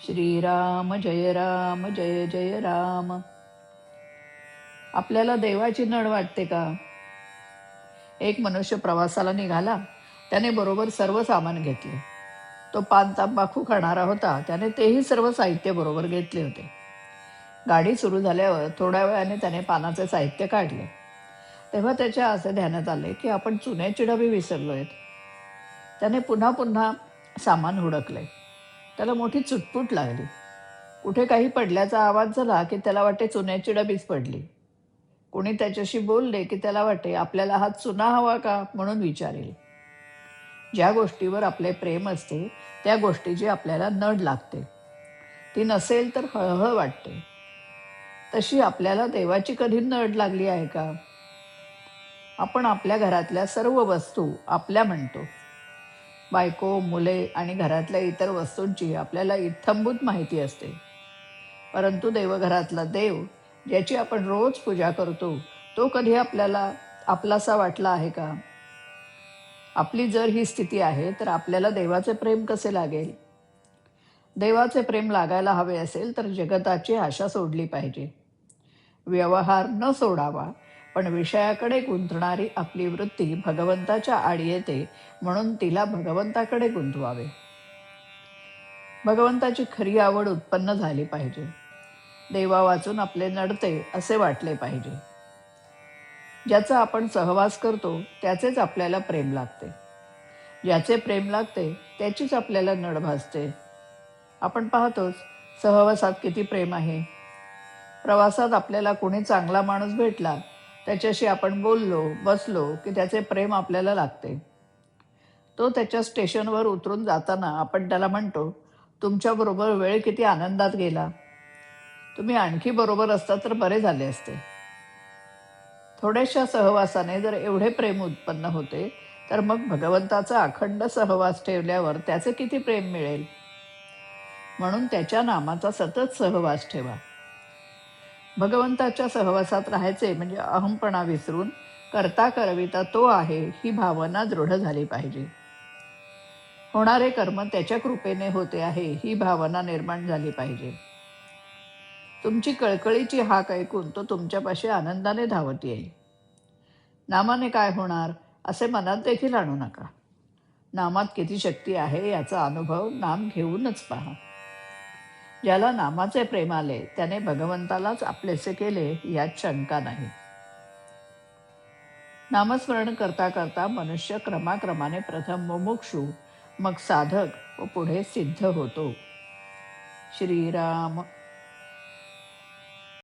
श्रीराम जय जय राम. आपल्याला देवाची नड वाटते का? एक मनुष्य प्रवासाला निघाला. त्याने बरोबर सर्व सामान घेतले. तो पान तंबाखू खाणारा होता. त्याने तेही सर्व साहित्य बरोबर घेतले होते. गाडी सुरू झाल्यावर थोड्या वेळाने त्याने पानाचे साहित्य काढले. तेव्हा त्याच्या असे ध्यानात आले की आपण चुन्याची डबी विसरलोय. त्याने पुन्हा पुन्हा सामान हुडकले. त्याला मोठी चुटपुट लागली. कुठे काही पडल्याचा आवाज झाला की त्याला वाटे चुन्याची डबीच पडली. कोणी त्याच्याशी बोलले की त्याला वाटे आपल्याला हा चुना हवा का म्हणून विचारेल. ज्या गोष्टीवर आपले प्रेम असते त्या गोष्टीची आपल्याला नड लागते. ती नसेल तर हळहळ वाटते. तशी आपल्याला देवाची कधी नड लागली आहे का? आपण आपल्या घरातल्या सर्व वस्तू आपल्या म्हणतो. बायको, मुले आणि घरातल्या इतर वस्तूंची आपल्याला इत्थंभूत माहिती असते. परंतु देवघरातला देव, ज्याची आपण रोज पूजा करतो, तो कधी आपल्याला आपलासा वाटला आहे का? आपली जर ही स्थिती आहे तर आपल्याला देवाचे प्रेम कसे लागेल? देवाचे प्रेम लागायला हवे असेल तर जगताची आशा सोडली पाहिजे. व्यवहार न सोडावा, पण विषयाकडे गुंतणारी आपली वृत्ती भगवंताच्या आडी येते, म्हणून तिला भगवंताकडे गुंतवावे. भगवंताची खरी आवड उत्पन्न झाली पाहिजे. देवा वाचून आपले नडते असे वाटले पाहिजे. ज्याचा आपण सहवास करतो त्याचेच आपल्याला प्रेम लागते. ज्याचे प्रेम लागते त्याचीच आपल्याला नड भासते. आपण पाहतोच सहवासात किती प्रेम आहे. प्रवासात आपल्याला कोणी चांगला माणूस भेटला, त्याच्याशी आपण बोललो, बसलो की त्याचे प्रेम आपल्याला लागते. तो त्याच्या स्टेशनवर उतरून जाताना आपण त्याला म्हणतो, तुमच्याबरोबर वेळ किती आनंदात गेला. तुम्ही आणखी बरोबर असता तर बरे झाले असते. थोड्याशा सहवासाने जर एवढे प्रेम उत्पन्न होते, तर मग भगवंताचा अखंड सहवास ठेवल्यावर त्याचे किती प्रेम मिळेल. म्हणून त्याच्या नामाचा सतत सहवास ठेवा. भगवंताच्या सहवासात राहायचे म्हणजे अहमपणा विसरून करता करविता तो आहे ही भावना दृढ झाली पाहिजे. होणारे कर्म त्याच्या कृपेने होते आहे ही भावना निर्माण झाली पाहिजे. तुमची कळकळीची हाक ऐकून तो तुमच्यापाशी आनंदाने धावत येईल. नामाने काय होणार असे मनात देखील आणू नका. नामात किती शक्ती आहे याचा अनुभव नाम घेऊनच पहा. ज्याला नामाचे प्रेम आले त्याने भगवंतालाच आपलेसे केले यात शंका नाही. नामस्मरण करता करता मनुष्य क्रमाक्रमाने प्रथम मुमुक्षु, मग साधक व पुढे सिद्ध होतो. श्रीराम.